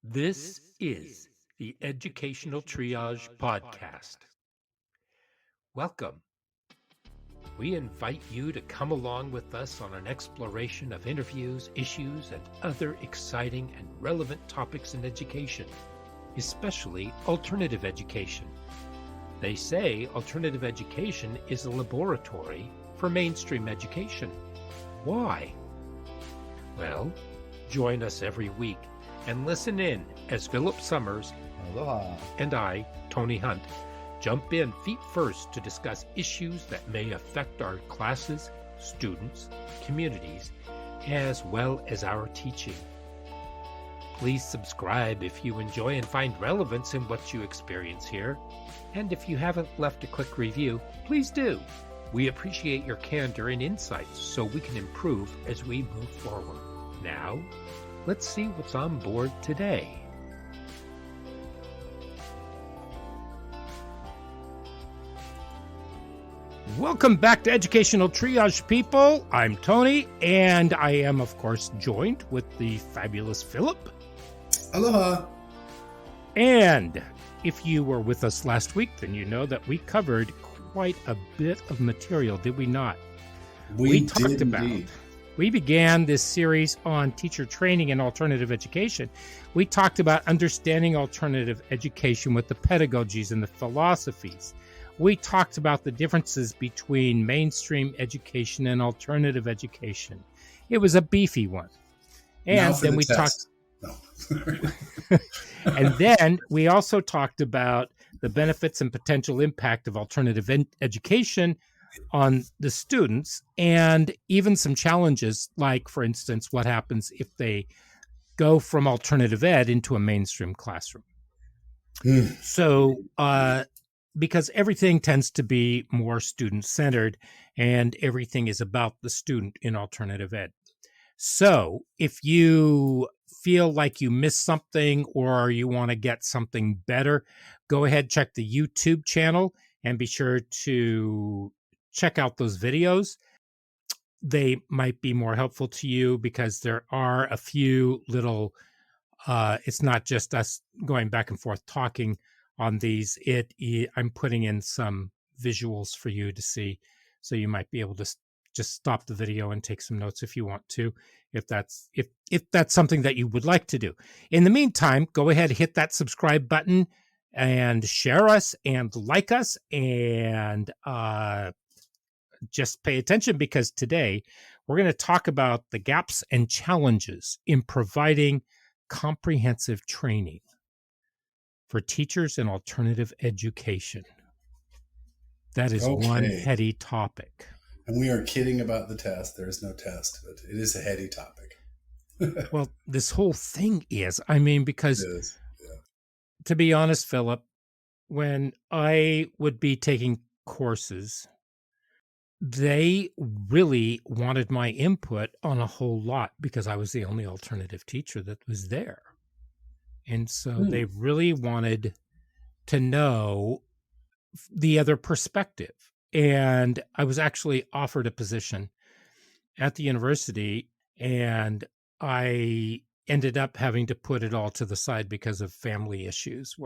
This is the Educational Triage Podcast. Welcome. We invite you to come along with us on an exploration of interviews, issues, and other exciting and relevant topics in education, especially alternative education. They say alternative education is a laboratory for mainstream education. Why? Well, join us every week and listen in as Philip Summers Aloha. and I, Tony Hunt, jump in feet first to discuss issues that may affect our classes, students, communities, as well as our teaching. Please subscribe if you enjoy and find relevance in what you experience here. And if you haven't left a quick review, please do. We appreciate your candor and insights so we can improve as we move forward. Now, let's see what's on board today. Welcome back to Educational Triage, people. I'm Tony, and I am, of course, joined with the fabulous Philip. Aloha. And if you were with us last week, then you know that we covered quite a bit of material, did we not? We talked about. We began this series on teacher training and alternative education. We talked about understanding alternative education with the pedagogies and the philosophies. We talked about the differences between mainstream education and alternative education. It was a beefy one. And then we talked. No. And then we also talked about the benefits and potential impact of alternative education on the students, and even some challenges, like, for instance, what happens if they go from alternative ed into a mainstream classroom. So, because everything tends to be more student-centered, and everything is about the student in alternative ed. So, if you feel like you missed something or you want to get something better, go ahead, check the YouTube channel, and be sure to check out those videos. They might be more helpful to you because there are a few little, it's not just us going back and forth talking on these. I'm putting in some visuals for you to see. So you might be able to just stop the video and take some notes if you want to, if that's something that you would like to do. In the meantime, go ahead, hit that subscribe button and share us and like us, and just pay attention, because today we're going to talk about the gaps and challenges in providing comprehensive training for teachers in alternative education. That is one heady topic. And we are kidding about the test. There is no test, but it is a heady topic. Well, this whole thing is, because to be honest, Philip, when I would be taking courses, they really wanted my input on a whole lot because I was the only alternative teacher that was there. And so they really wanted to know the other perspective. And I was actually offered a position at the university, and I ended up having to put it all to the side because of family issues.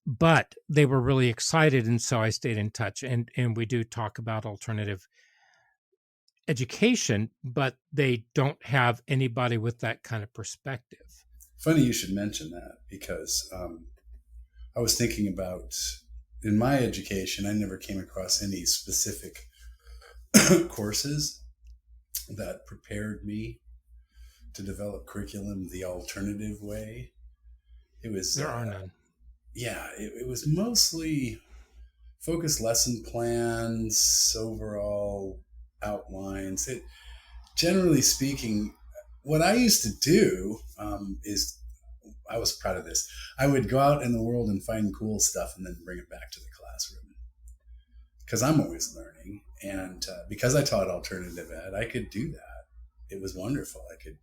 But they were really excited, and so I stayed in touch. And we do talk about alternative education, but they don't have anybody with that kind of perspective. Funny you should mention that, because I was thinking about, in my education, I never came across any specific courses that prepared me to develop curriculum the alternative way. There are none. Yeah, it was mostly focused lesson plans, overall outlines. Generally speaking, what I used to do is, I was proud of this. I would go out in the world and find cool stuff and then bring it back to the classroom, because I'm always learning. And because I taught alternative ed, I could do that. It was wonderful. I could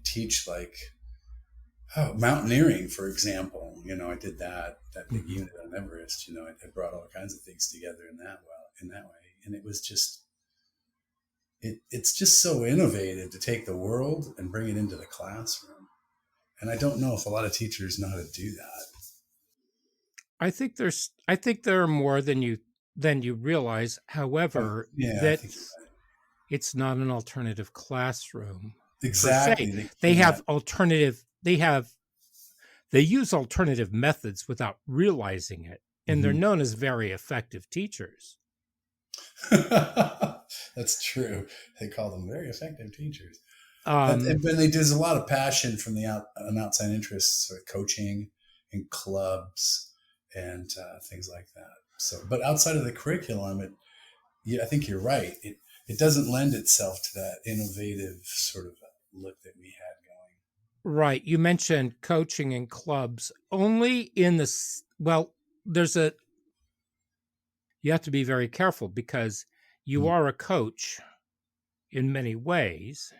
teach, like, mountaineering, for example. I did that big unit on Everest. I brought all kinds of things together in that way. And it was just, it's just so innovative to take the world and bring it into the classroom. And I don't know if a lot of teachers know how to do that. I think there are more than you realize. However, Yeah, I that think you're right. it's not an alternative classroom per se. Exactly. They They can't. have alternative they use alternative methods without realizing it, and they're Mhm. known as very effective teachers. That's true. They call them very effective teachers. Um, And then they there's a lot of passion from an outside interests, like coaching and clubs and things like that. So, but outside of the curriculum, yeah, I think you're right. It doesn't lend itself to that innovative sort of look that we had going. right. You mentioned coaching and clubs only in this. Well, there's a, you have to be very careful because you Mm. are a coach in many ways,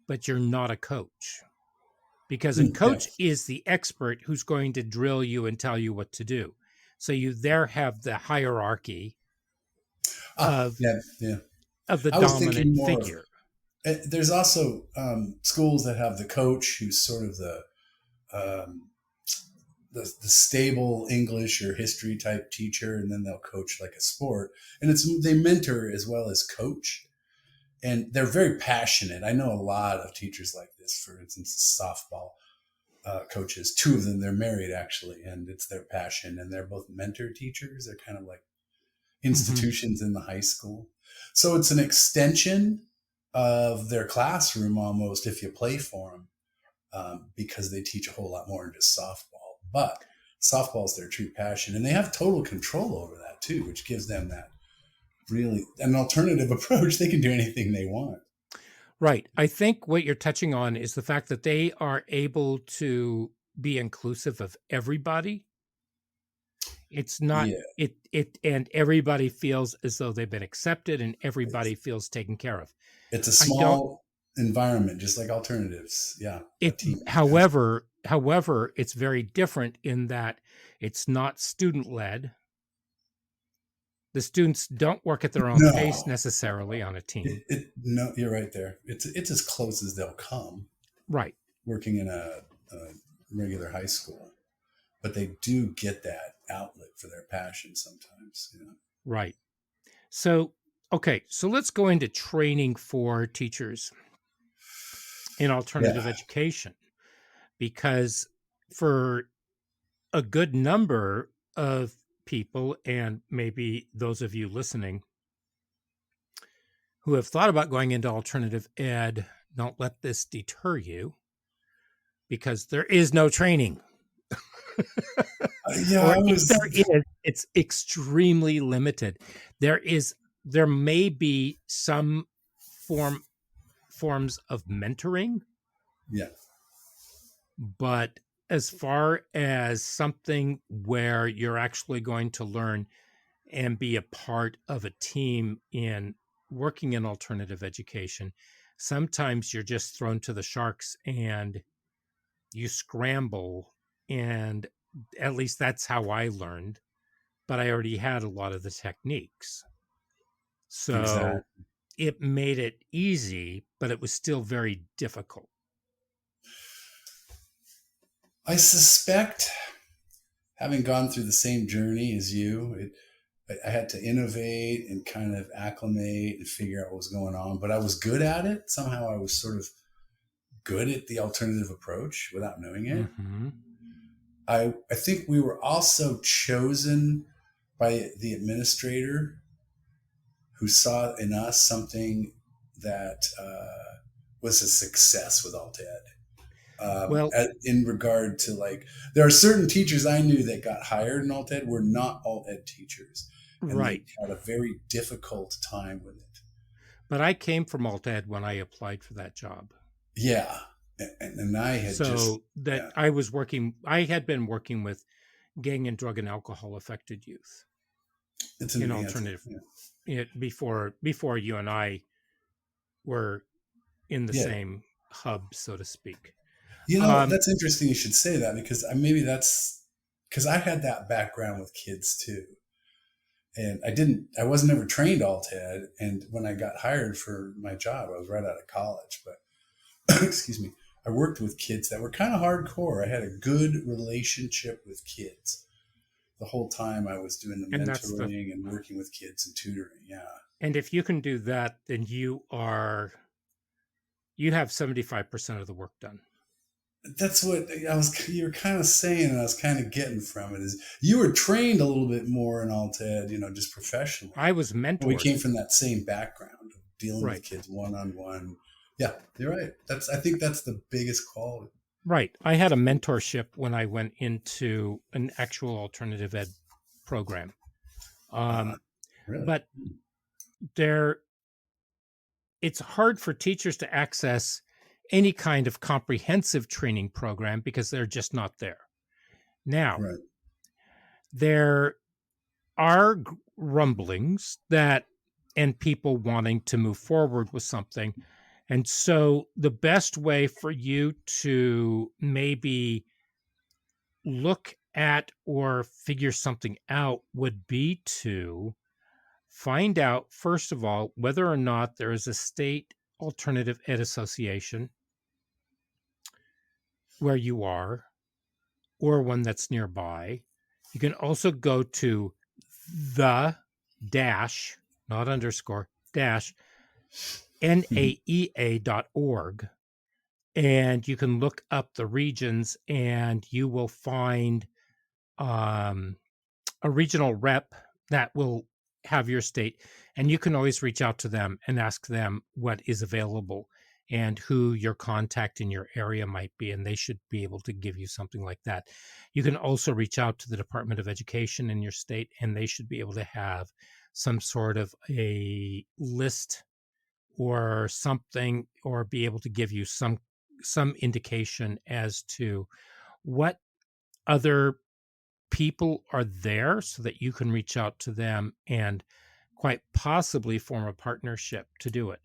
but you're not a coach because a Mm, yeah. coach is the expert who's going to drill you and tell you what to do. So you there have the hierarchy of Yeah, yeah. the I was dominant thinking more of. figure. There's also schools that have the coach who's sort of um, the stable English or history type teacher, and then they'll coach like a sport, and it's they mentor as well as coach, and they're very passionate. I know a lot of teachers like this. For instance, softball coaches, two of them, they're married actually, and it's their passion, and they're both mentor teachers. They're kind of like Mhm. institutions in the high school, so it's an extension of their classroom almost if you play for them, because they teach a whole lot more than just softball. But softball is their true passion, and they have total control over that too, which gives them that really an alternative approach. They can do anything they want. Right. I think what you're touching on is the fact that they are able to be inclusive of everybody. It's not Yeah, it and everybody feels as though they've been accepted and it's everybody feels taken care of. it's a I don't small environment, just like alternatives. Yeah, a it team. Yeah, however, it's very different in that it's not student led. The students don't work at their own pace no, necessarily on a team. no, you're right there. It's as close as they'll come Right. working in a regular high school, but they do get that outlet for their passion sometimes. You know? Right. So, okay, so let's go into training for teachers in Yeah, alternative education because for a good number of people, and maybe those of you listening who have thought about going into alternative ed, don't let this deter you because there is no training. yeah. Or I if was. there is, it's extremely limited. There may be some form forms of mentoring, Yeah, but as far as something where you're actually going to learn and be a part of a team in working in alternative education, sometimes you're just thrown to the sharks and you scramble. And at least that's how I learned, but I already had a lot of the techniques. So exactly. it made it easy, but it was still very difficult. I suspect, having gone through the same journey as you, I had to innovate and kind of acclimate and figure out what was going on. But I was good at it. Somehow I was sort of good at the alternative approach without knowing it. Hmm. I think we were also chosen by the administrator who saw in us something that was a success with Alt Ed. Well, In regard to like, there are certain teachers I knew that got hired in Alt Ed were not Alt Ed teachers, and they right. had a very difficult time with it. But I came from alt ed when I applied for that job. Yeah, and I had just So that yeah, I had been working with gang and drug and alcohol affected youth it's in an yeah, alternative yeah, before you and I were in the yeah. same hub, so to speak. You know, Um, that's interesting. You should say that because maybe that's because I had that background with kids too, and I wasn't ever trained Alt Ed, and when I got hired for my job, I was right out of college. But excuse me. I worked with kids that were kind of hardcore. I had a good relationship with kids the whole time I was doing the And that's the mentoring and working with kids and tutoring. Yeah. and if you can do that, then you have 75% of the work done. That's what you were kind of saying, and I was kind of getting from it is you were trained a little bit more in alt ed, just professionally. I was And we mentored. came from that same background of dealing with Right. kids one on one. Yeah, you're right. I think that's the biggest quality. Right. I had a mentorship when I went into an actual alternative ed program. Uh, Um, really? but there it's hard for teachers to access any kind of comprehensive training program because they're just not there. Now, Right. there are rumblings that and people wanting to move forward with something. And so the best way for you to maybe look at or figure something out would be to find out, first of all, whether or not there is a state alternative ed association where you are or one that's nearby. You can also go to the dash, not underscore, dash naea.org, and you can look up the regions and you will find um, a regional rep that will have your state, and you can always reach out to them and ask them what is available and who your contact in your area might be, and they should be able to give you something like that. You can also reach out to the Department of Education in your state, and they should be able to have some sort of a list or something, or be able to give you some indication as to what other people are there so that you can reach out to them and quite possibly form a partnership to do it.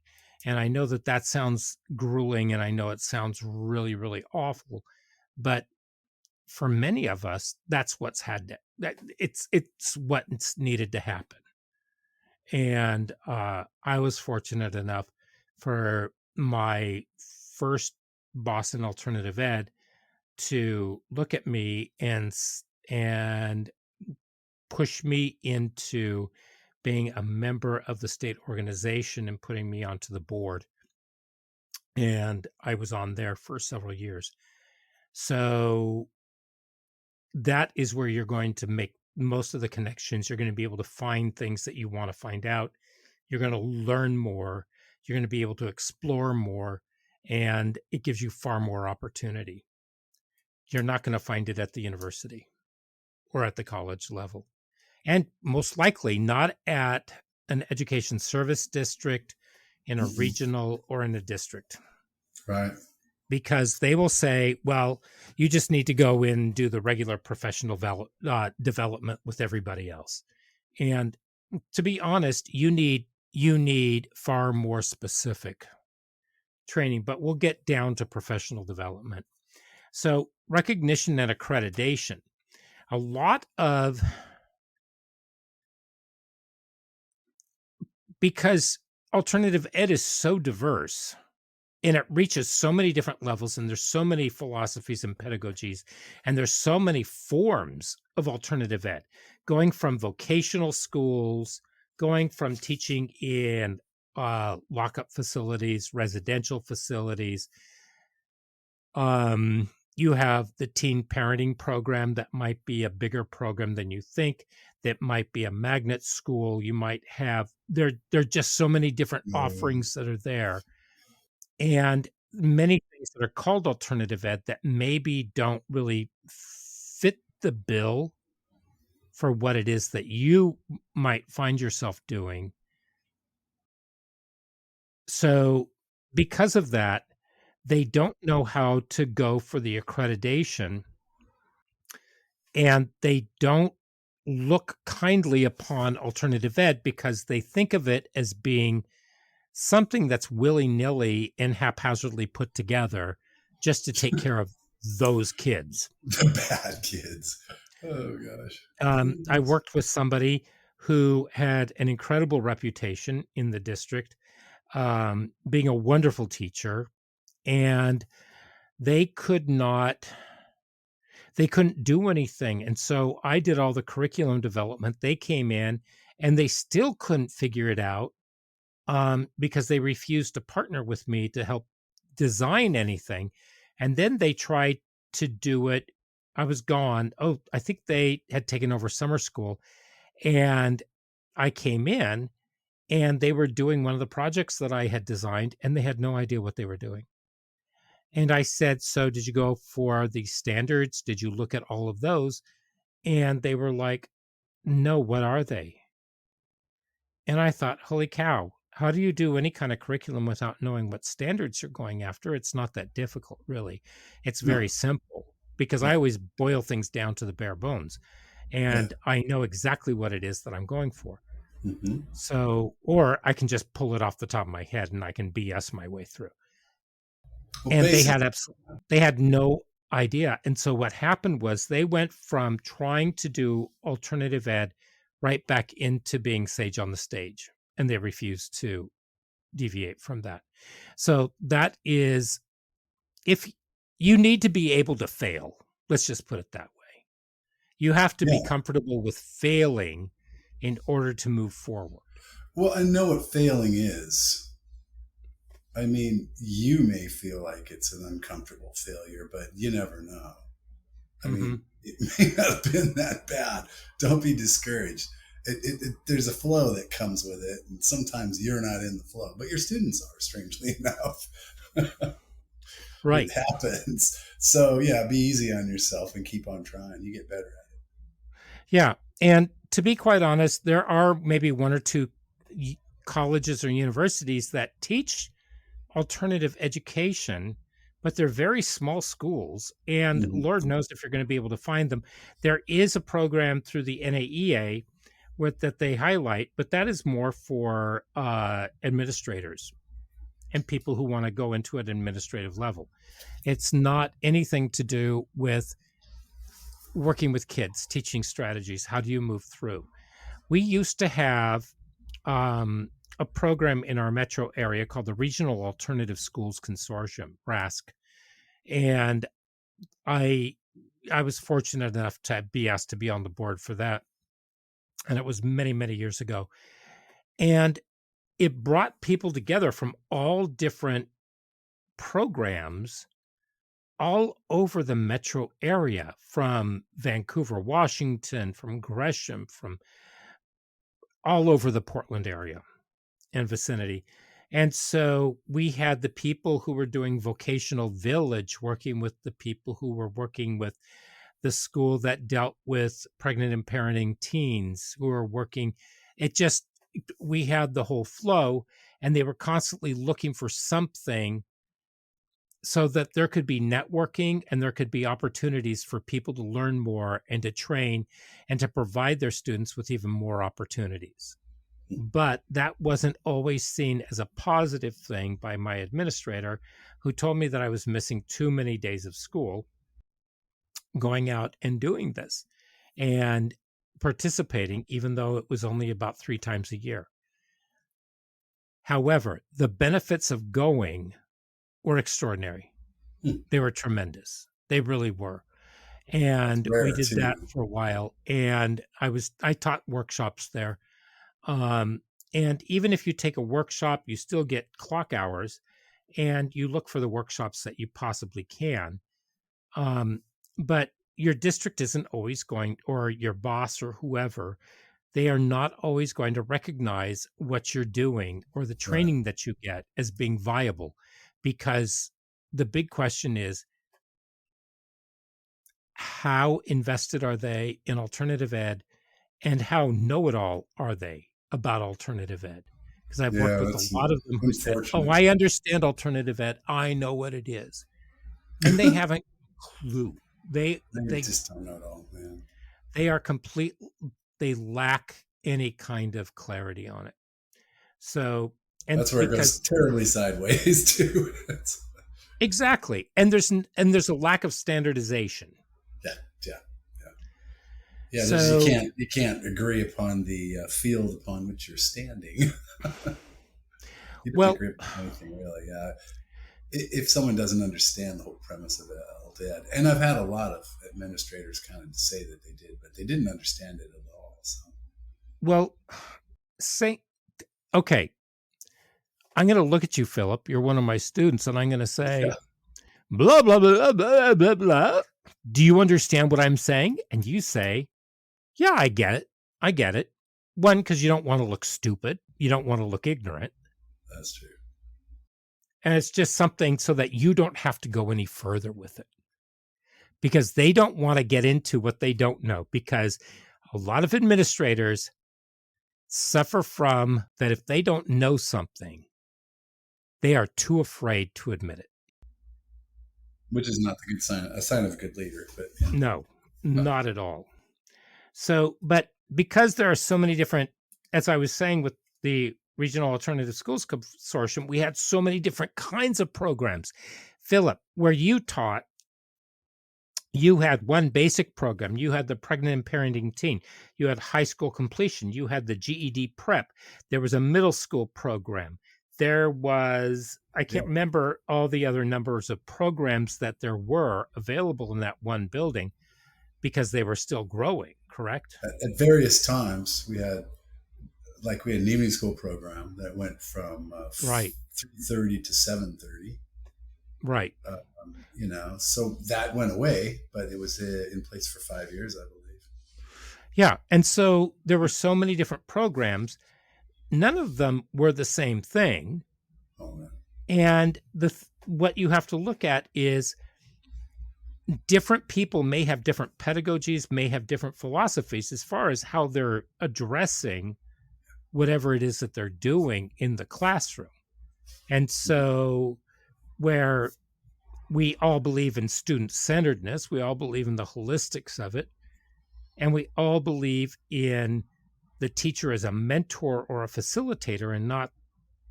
And I know that that sounds grueling and I know it sounds really, really awful, but for many of us, that's what's had to, that it's what's needed to happen. And I was fortunate enough for my first Boston Alternative Ed to look at me and push me into being a member of the state organization and putting me onto the board. And I was on there for several years. So that is where you're going to make most of the connections. You're going to be able to find things that you want to find out. You're going to learn more. You're going to be able to explore more. And it gives you far more opportunity. You're not going to find it at the university or at the college level. And most likely not at an education service district, in a Mm-mm. regional, or in a district, Right. because they will say, well, you just need to go in and do the regular professional development with everybody else. And to be honest, you need far more specific training, but we'll get down to professional development. So recognition and accreditation. A lot of Because alternative ed is so diverse and it reaches so many different levels, and there's so many philosophies and pedagogies, and there's so many forms of alternative ed, going from vocational schools, going from teaching in lockup facilities, residential facilities. You have the teen parenting program that might be a bigger program than you think. That might be a magnet school. You might have there are just so many different Mm. offerings that are there, and many things that are called alternative ed that maybe don't really fit the bill for what it is that you might find yourself doing. So because of that, they don't know how to go for the accreditation, and they don't look kindly upon alternative ed because they think of it as being something that's willy-nilly and haphazardly put together just to take care of those kids. The bad kids. Oh gosh. I Yes. worked with somebody who had an incredible reputation in the district, being a wonderful teacher, and they could not they couldn't do anything. And so I did all the curriculum development. They came in and they still couldn't figure it out, because they refused to partner with me to help design anything. And then they tried to do it. I was gone. Oh, I think they had taken over summer school. And I came in and they were doing one of the projects that I had designed, and they had no idea what they were doing. And I said, "So, did you go for the standards? Did you look at all of those?" And they were like, "No, what are they?" And I thought, "Holy cow, how do you do any kind of curriculum without knowing what standards you're going after? It's not that difficult, really. It's No. very simple because I Yeah. always boil things down to the bare bones Yeah. and I know exactly what it is that I'm going for." Hmm. So, or I can just pull it off the top of my head and I can BS my way through. Well, And basic. they had no idea. And so what happened was they went from trying to do alternative ed right back into being sage on the stage, and they refused to deviate from that. So that is, if you need to be able to fail, let's just put it that way. You have to be Yeah. comfortable with failing in order to move forward. Well, I know what failing is. I mean, you may feel like it's an uncomfortable failure, but you never know. I Hmm. mean, it may not have been that bad. Don't be discouraged. There's a flow that comes with it, and sometimes you're not in the flow, but your students are. Strangely enough, it Right. happens. So yeah, be easy on yourself and keep on trying. You get better at Yeah. And to be quite honest, there are maybe one or two colleges or universities that teach alternative education, but they're very small schools. it. And Mhm. Lord knows if you're going to be able to find them. There is a program through the NAEA with that they highlight, but that is more for administrators and people who want to go into an administrative level. It's not anything to do with working with kids, teaching strategies. How do you move through? We used to have um, a program in our metro area called the Regional Alternative Schools Consortium, RASC, and I I was fortunate enough to be asked to be on the board for that, and it was many years ago, and it brought people together from all different programs all over the metro area, from Vancouver, Washington, from Gresham, from all over the Portland area and vicinity. And so we had the people who were doing vocational village working with the people who were working with the school that dealt with pregnant and parenting teens who were working. It just, we had the whole flow, and they were constantly looking for something so that there could be networking and there could be opportunities for people to learn more and to train and to provide their students with even more opportunities. But that wasn't always seen as a positive thing by my administrator, who told me that I was missing too many days of school going out and doing this and participating, even though it was only about 3 times a year. However, the benefits of going were extraordinary. Hmm. They were tremendous. They really were. It's And we rare did that too. for a while. And I taught workshops there. Um, and even if you take a workshop, you still get clock hours, and you look for the workshops that you possibly can. Um, but your district isn't always going, or your boss or whoever, they are not always going to recognize what you're doing or the Right. training that you get as being viable, because the big question is, how invested are they in alternative ed, and how know-it-all are they about alternative ed? Because I've worked Yeah, with a that's lot of them who said, "Oh, unfortunate. I understand alternative ed. I know what it is." And they haven't a clue. They They they just don't know it all, man. they are complete, they lack any kind of clarity on it. So, and That's where it because goes terribly sideways too. exactly. And there's a lack of standardization. Yeah, yeah, yeah, yeah. There's So, you can't agree upon the field upon which you're standing. You don't well, agree upon anything really. if someone doesn't understand the whole premise of LDED, and I've had a lot of administrators kind of say that they did, but they didn't understand it at all. So. Well, say, okay, I'm going to look at you, Philip. You're one of my students, and I'm going to say, Yeah, blah, blah, blah, blah, blah, blah. Do you understand what I'm saying? And you say, yeah, I get it. I get it. One, because you don't want to look stupid. You don't want to look ignorant. that's true. And it's just something so that you don't have to go any further with it because they don't want to get into what they don't know. Because a lot of administrators suffer from that if they don't know something, they are too afraid to admit it. Which is not the good sign, a sign of a good leader. But yeah. No, Well, not at all. So, but because there are so many different, as I was saying with the Regional Alternative Schools Consortium, we had so many different kinds of programs. Philip, where you taught, you had one basic program. You had the pregnant and parenting teen. You had high school completion. You had the GED prep. There was a middle school program. There was, I yeah. can't remember all the other numbers of programs that there were available in that one building because they were still growing, correct? At various times, we had an evening school program that went from Right, 3:30 to 7:30. right. So that went away, but it was in place for 5 years, I believe. Yeah. And so there were so many different programs. None of them were the same thing. Oh man. And what you have to look at is different people may have different pedagogies, may have different philosophies as far as how they're addressing whatever it is that they're doing in the classroom. And so, where we all believe in student centeredness, we all believe in the holistics of it, and we all believe in the teacher as a mentor or a facilitator and not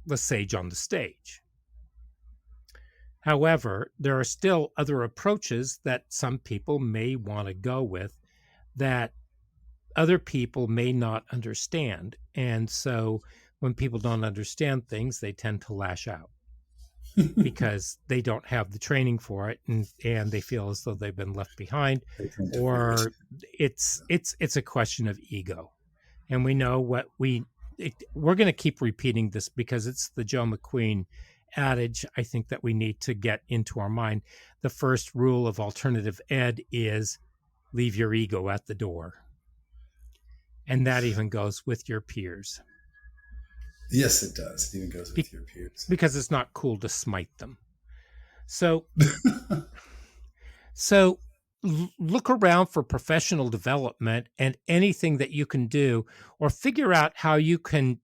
the sage on the stage. However, there are still other approaches that some people may want to go with that other people may not understand. And so when people don't understand things, they tend to lash out because they don't have the training for it and they feel as though they've been left behind, They tend to rage. or it's a question of ego. And we know what we're going to keep repeating this because it's the Joe McQueen adage, I think, that we need to get into our mind. The first rule of alternative ed is leave your ego at the door. And that even goes with your peers. Yes, it does. It even goes with your peers. Because it's not cool to smite them. So look around for professional development and anything that you can do, or figure out how you can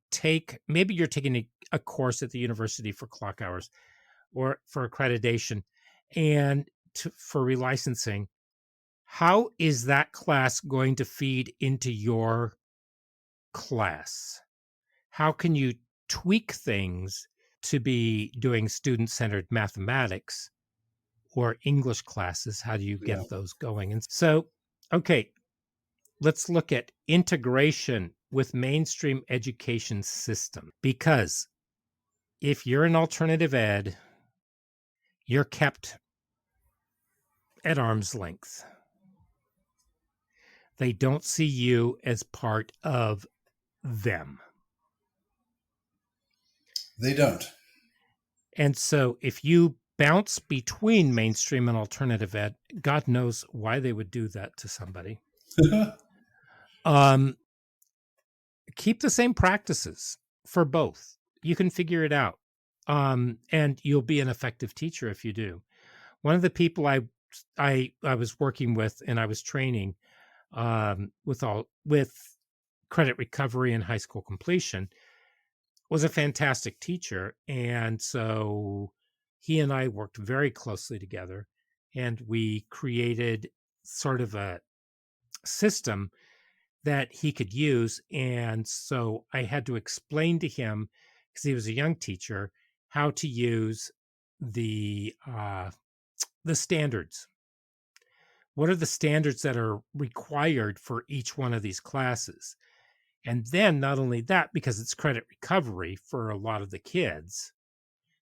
maybe you're taking a course at the university for clock hours or for accreditation and for relicensing. How is that class going to feed into your class? How can you tweak things to be doing student-centered mathematics or English classes? How do you Yeah. get those going? And so, okay, let's look at integration with mainstream education system. Because if you're an alternative ed, you're kept at arm's length. They don't see you as part of them. They don't. And so if you bounce between mainstream and alternative ed, God knows why they would do that to somebody. Keep the same practices for both. You can figure it out. And you'll be an effective teacher if you do. One of the people I was working with and I was training with credit recovery and high school completion was a fantastic teacher. And so he and I worked very closely together and we created sort of a system that he could use. And so I had to explain to him, because he was a young teacher, how to use the standards. What are the standards that are required for each one of these classes? And then not only that, because it's credit recovery for a lot of the kids,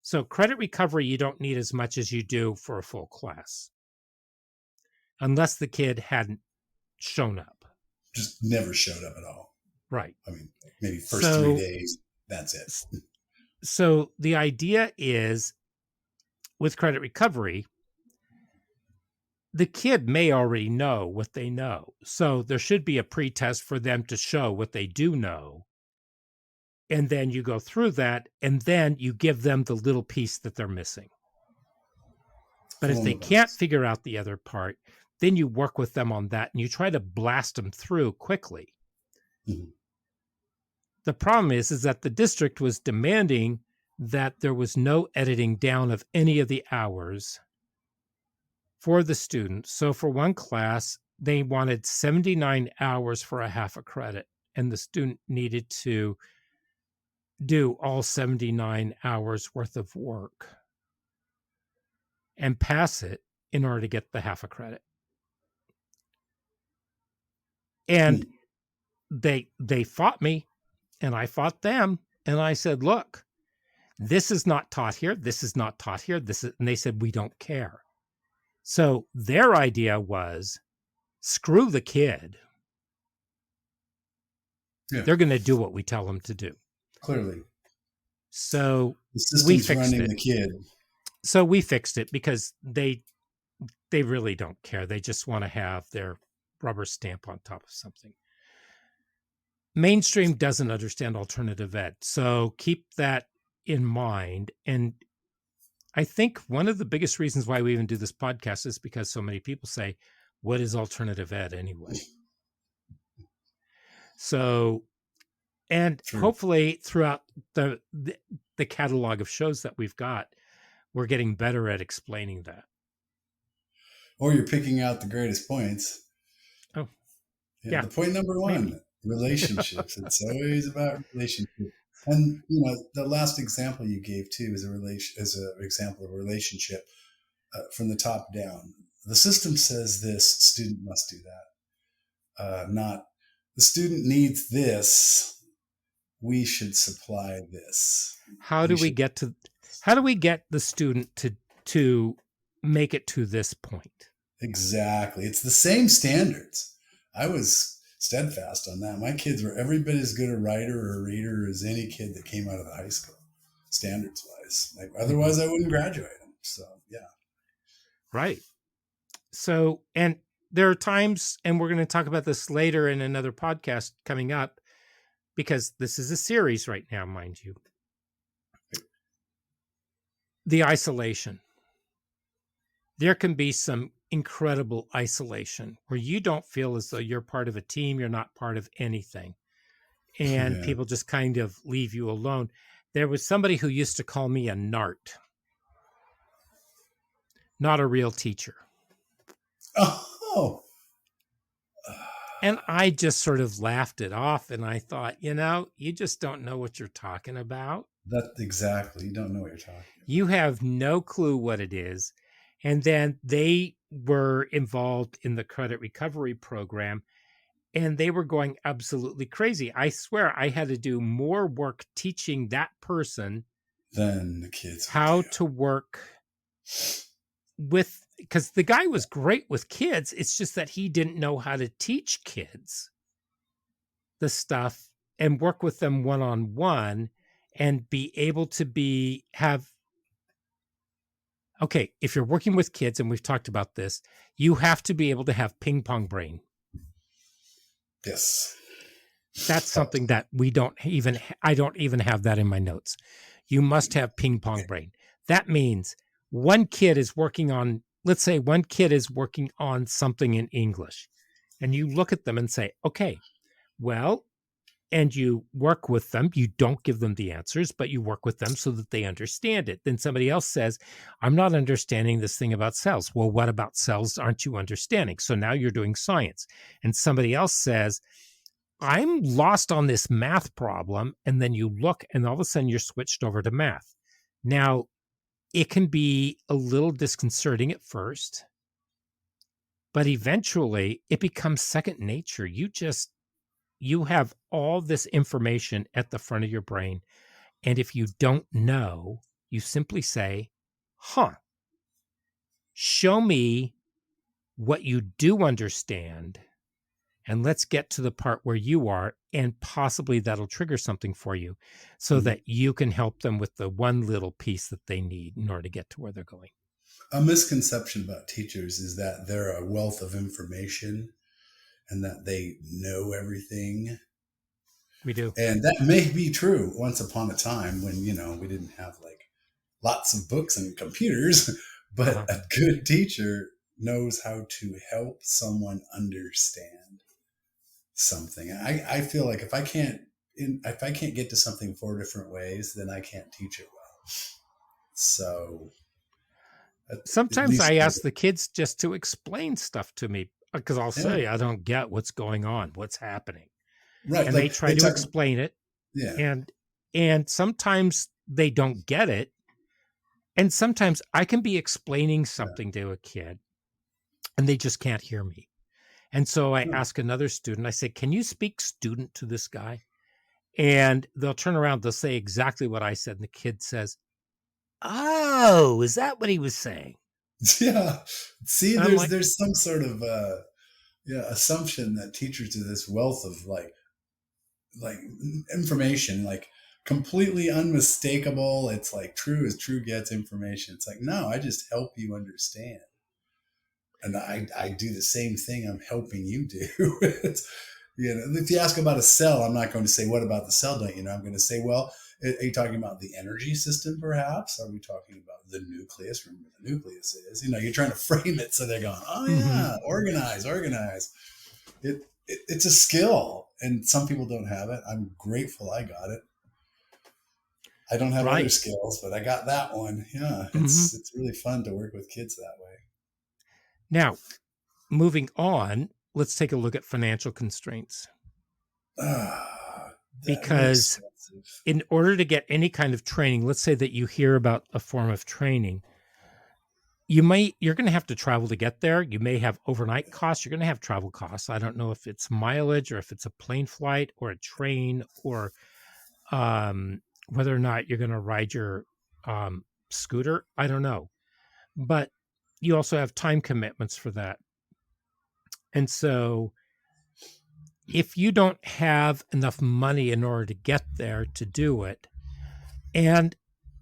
So credit recovery, you don't need as much as you do for a full class, unless the kid hadn't shown up. Just never showed up at all. Right. I mean, maybe first 3 So, days, that's it. so the idea is with credit recovery, the kid may already know what they know. So there should be a pretest for them to show what they do know. And then you go through that, and then you give them the little piece that they're missing. But if they can't figure out the other part, then you work with them on that and you try to blast them through quickly. Mm-hmm. The problem is that the district was demanding that there was no editing down of any of the hours for the students. So for one class, they wanted 79 hours for a half a credit, and the student needed to do all 79 hours worth of work and pass it in order to get the half a credit. And they fought me, and I fought them, and I said, look, this is not taught here, this is not taught here, this is, and they said, we don't care. So their idea was, screw the kid. Yeah. They're going to do what we tell them to do. Clearly. So the system's we fixed running it. The kid. So we fixed it because they really don't care. They just want to have their rubber stamp on top of something. Mainstream doesn't understand alternative ed. So keep that in mind. And I think one of the biggest reasons why we even do this podcast is because so many people say, what is alternative ed anyway? So, and True. hopefully throughout the catalog of shows that we've got, we're getting better at explaining that. Or you're picking out the greatest points. Oh, yeah. The point number one, maybe. Relationships. It's always about relationships. And the last example you gave too is an example of a relationship from the top down. The system says this, student must do that. Not the student needs this, we should supply this. How do we get the student to make it to this point? Exactly. It's the same standards. I was steadfast on that. My kids were every bit as good a writer or a reader as any kid that came out of the high school, standards wise. Like, otherwise I wouldn't graduate them. So yeah. Right. So, and there are times, and we're going to talk about this later in another podcast coming up, because this is a series right now, mind you. The isolation. There can be some incredible isolation where you don't feel as though you're part of a team, you're not part of anything. And people just kind of leave you alone. There was somebody who used to call me a nart, not a real teacher. Oh. And I just sort of laughed it off, and I thought, you just don't know what you're talking about. That's exactly. You don't know what you're talking about. You have no clue what it is. And then they were involved in the credit recovery program, and they were going absolutely crazy. I swear I had to do more work teaching that person than the kids how to work with, because the guy was great with kids. It's just that he didn't know how to teach kids the stuff and work with them one-on-one and be able to okay, if you're working with kids, and we've talked about this, you have to be able to have ping pong brain. Yes. That's something that I don't even have that in my notes. You must have ping pong brain. That means one kid is working on, let's say one kid is working on something in English, and you look at them and say, okay, well, and you work with them. You don't give them the answers, but you work with them so that they understand it. Then somebody else says, I'm not understanding this thing about cells. Well, what about cells aren't you understanding? So now you're doing science. And somebody else says, I'm lost on this math problem. And then you look, and all of a sudden you're switched over to math. Now, it can be a little disconcerting at first, but eventually it becomes second nature. You have all this information at the front of your brain. And if you don't know, You simply say, huh, show me what you do understand, and let's get to the part where you are, and possibly that'll trigger something for you so Mhm. that you can help them with the one little piece that they need in order to get to where they're going. A misconception about teachers is that they're a wealth of information and that they know everything. We do. And that may be true once upon a time when, we didn't have like lots of books and computers, but Uh-huh. a good teacher knows how to help someone understand something. I feel like if I can't get to something four different ways, then I can't teach it well. So at Sometimes least I ask the kids just to explain stuff to me because I'll yeah, say, I don't get what's going on, what's happening. right. And they Like try they to talk, explain it. yeah, And sometimes they don't get it. And sometimes I can be explaining yeah. something to a kid and they just can't hear me. And so I No. ask another student, I say, can you speak student to this guy? And they'll turn around, they'll say exactly what I said. And the kid says, oh, is that what he was saying? Yeah. See, And I'm like, there's some sort of assumption that teachers are this wealth of like information, like completely unmistakable. It's like true as true gets information. It's like, no, I just help you understand. And I do the same thing I'm helping you do. If you ask about a cell, I'm not going to say, what about the cell? Don't you know? I'm going to say, well, are you talking about the energy system, perhaps? Are we talking about the nucleus? Remember what the nucleus is. You're trying to frame it so they're going, oh, mm-hmm, yeah, organize, organize. It's a skill, and some people don't have it. I'm grateful I got it. I don't have other right. skills, but I got that one. Yeah, Mm-hmm. it's really fun to work with kids that way. Now, moving on, let's take a look at financial constraints. Ah, they're Because expensive. in order to get any kind of training, let's say that you hear about a form of training, you're going to have to travel to get there. You may have overnight costs. You're going to have travel costs. I don't know if it's mileage or if it's a plane flight or a train or um, whether or not you're going to ride your scooter. I don't know. But you also have time commitments for that. And so if you don't have enough money in order to get there to do it, and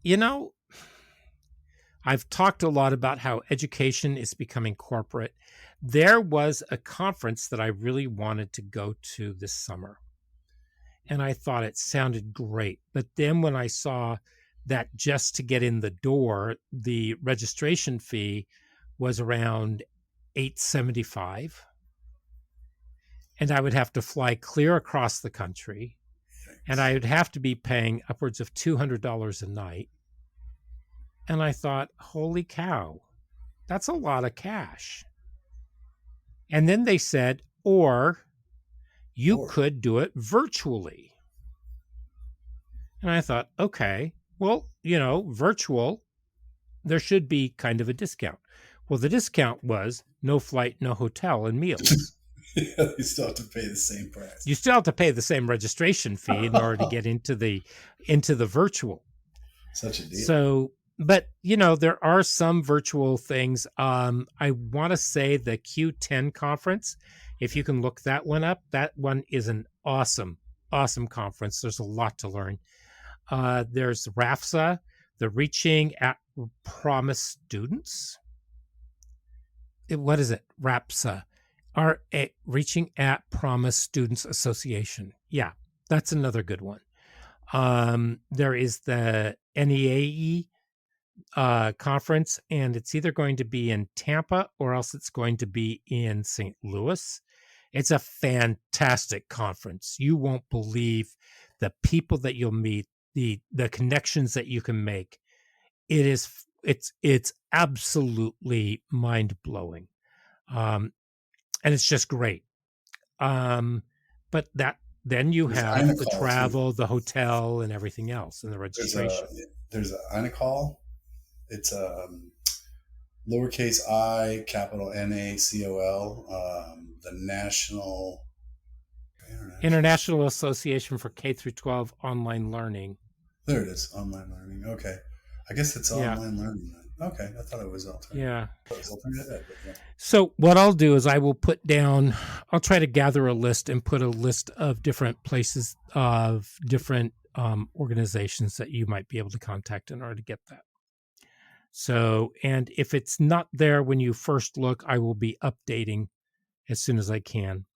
you know, I've talked a lot about how education is becoming corporate. There was a conference that I really wanted to go to this summer, and I thought it sounded great. But then when I saw that just to get in the door, the registration fee was around $875, and I would have to fly clear across the country, and I would have to be paying upwards of $200 a night. And I thought, holy cow, that's a lot of cash. And then they said, or you Or could do it virtually. And I thought, okay, well, virtual, there should be kind of a discount. Well, the discount was no flight, no hotel, and meals. yeah, you still have to pay the same price. You still have to pay the same registration fee in order to get into the virtual. Such a deal. So, but there are some virtual things. I want to say the Q10 conference, if you can look that one up, that one is an awesome, awesome conference. There's a lot to learn. There's RAFSA, the Reaching at Promise Students. What is it? RAPSA, Reaching at Promise Students Association. Yeah, that's another good one. There is the NEAE conference, and it's either going to be in Tampa or else it's going to be in St. Louis. It's a fantastic conference. You won't believe the people that you'll meet, the connections that you can make. It's absolutely mind blowing, and it's just great. But then you There's have the Inacall too. travel, the hotel, and everything else, and the There's a registration. there's a Inacall. It's lowercase I, capital NACOL. The National International. International Association for K through 12 Online Learning. There it is. Online learning. Okay. I guess it's Yeah. online learning then. Okay, I thought it was alternative. Yeah. It was alternative ed, but yeah. So what I'll do is I will put down, I'll try to gather a list and put a list of different places of different organizations that you might be able to contact in order to get that. So, and if it's not there when you first look, I will be updating as soon as I can.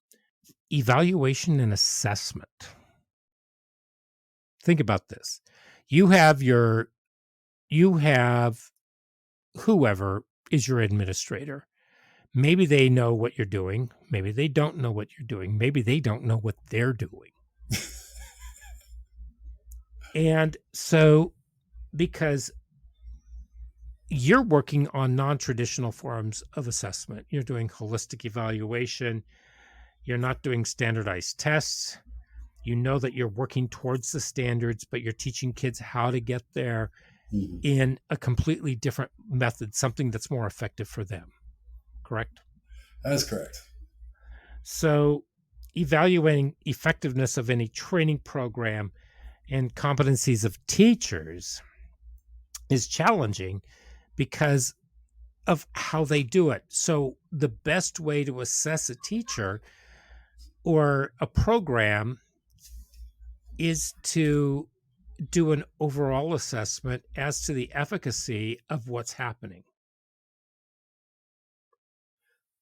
Evaluation and assessment. Think about this. You have your, you have whoever is your administrator. Maybe they know what you're doing. Maybe they don't know what you're doing. Maybe they don't know what they're doing. And so, because you're working on non traditional forms of assessment, you're doing holistic evaluation, you're not doing standardized tests. You know that you're working towards the standards, but you're teaching kids how to get there Mhm. in a completely different method, something that's more effective for them. Correct? That is correct. So, evaluating effectiveness of any training program and competencies of teachers is challenging because of how they do it. So, the best way to assess a teacher or a program is to do an overall assessment as to the efficacy of what's happening.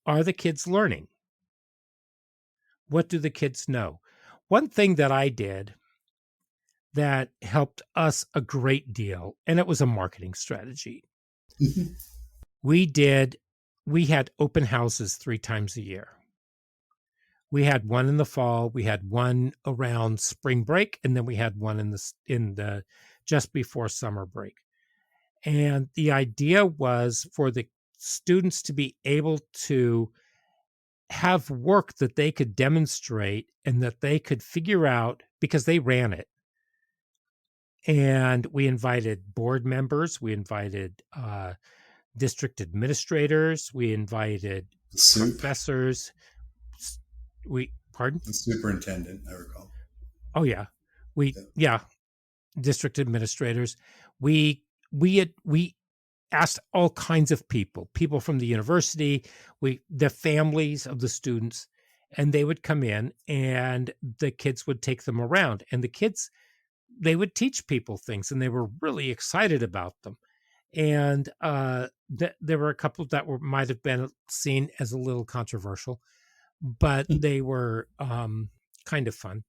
Are the kids learning? What do the kids know? One thing that I did that helped us a great deal, and it was a marketing strategy. Mhm. We did, we had open houses 3 times a year. We had one in the fall, we had one around spring break, and then we had one in the just before summer break. And the idea was for the students to be able to have work that they could demonstrate and that they could figure out because they ran it. And we invited board members, we invited district administrators, we invited The soup, professors. Pardon? the superintendent, I recall. Oh, yeah. Yeah. Yeah, district administrators. We asked all kinds of people from the university, the families of the students, and they would come in and the kids would take them around. And the kids, they would teach people things and they were really excited about them. And there were a couple that might have been seen as a little controversial, but they were kind of fun.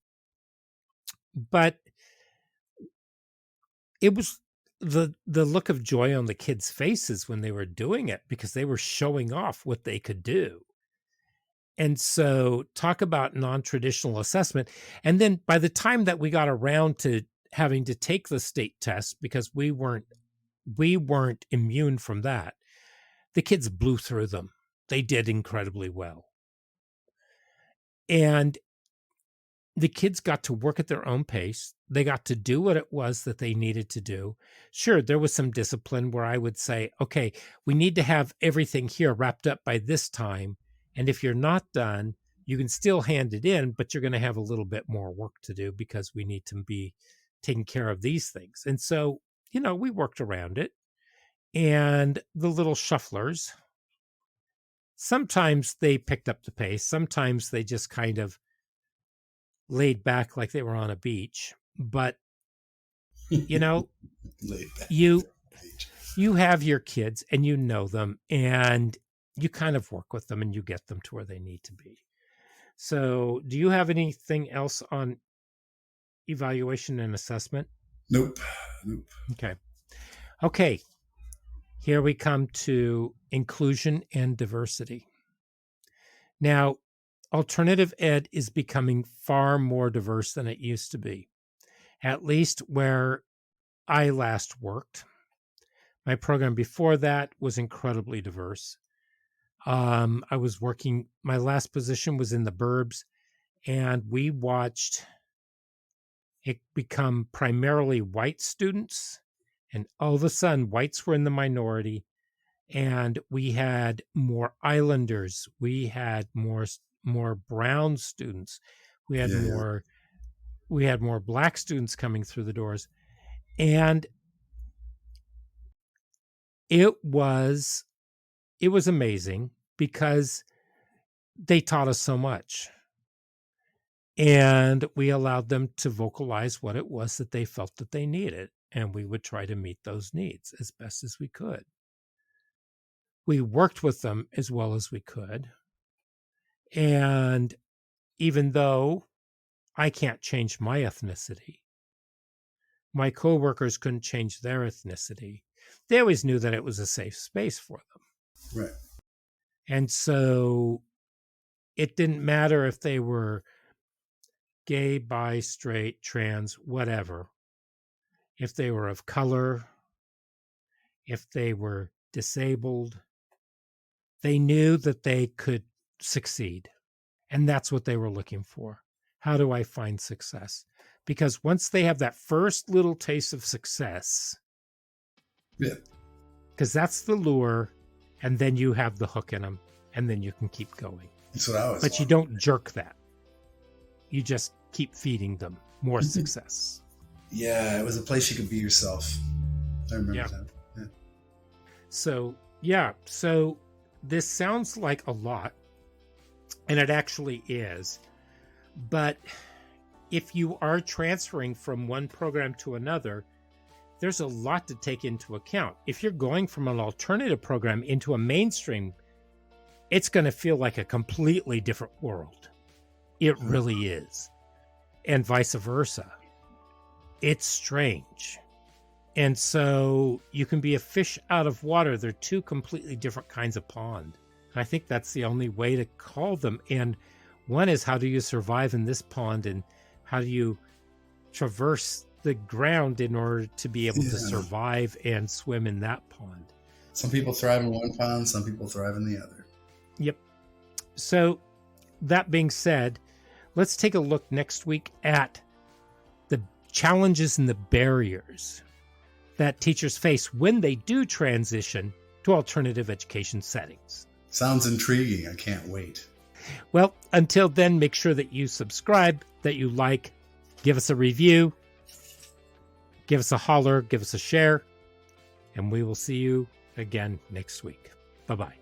But it was the look of joy on the kids' faces when they were doing it because they were showing off what they could do. And so talk about non-traditional assessment. And then by the time that we got around to having to take the state test, because we weren't immune from that, the kids blew through them. They did incredibly well. And the kids got to work at their own pace. They got to do what it was that they needed to do. Sure, there was some discipline where I would say, okay, we need to have everything here wrapped up by this time. And if you're not done, you can still hand it in, but you're going to have a little bit more work to do because we need to be taking care of these things. And so, we worked around it. And the little shufflers, sometimes they picked up the pace. Sometimes they just kind of laid back like they were on a beach. But you know, Laid back. you you have your kids and you know them and you kind of work with them and you get them to where they need to be. So, do you have anything else on evaluation and assessment? Nope. Nope. Okay. Okay. Here we come to inclusion and diversity. Now, alternative ed is becoming far more diverse than it used to be, at least where I last worked. My program before that was incredibly diverse. I was working, my last position was in the burbs, and we watched it become primarily white students. And all of a sudden, whites were in the minority, and we had more islanders. We had more brown students. We had Yeah, yeah. more we had more black students coming through the doors. And it was amazing because they taught us so much. And we allowed them to vocalize what it was that they felt that they needed. And we would try to meet those needs as best as we could. We worked with them as well as we could. And even though I can't change my ethnicity, my coworkers couldn't change their ethnicity, they always knew that it was a safe space for them. Right. And so it didn't matter if they were gay, bi, straight, trans, whatever, if they were of color, if they were disabled, they knew that they could succeed. And that's what they were looking for. How do I find success? Because once they have that first little taste of success, Yeah. because that's the lure, and then you have the hook in them, and then you can keep going. That's what I was. But you don't jerk that. You just keep feeding them more success. Yeah, it was a place you could be yourself. I remember that. Yeah. So this sounds like a lot, and it actually is. But if you are transferring from one program to another, there's a lot to take into account. If you're going from an alternative program into a mainstream, it's going to feel like a completely different world. It really is. And vice versa. It's strange. And so you can be a fish out of water. They're two completely different kinds of pond. And I think that's the only way to call them. And one is, how do you survive in this pond, and how do you traverse the ground in order to be able to survive and swim in that pond? Some people thrive in one pond, some people thrive in the other. Yep. So that being said, let's take a look next week at the challenges and the barriers that teachers face when they do transition to alternative education settings. Sounds intriguing. I can't wait. Well, until then, make sure that you subscribe, that you like, give us a review, give us a holler, give us a share, and we will see you again next week. Bye-bye.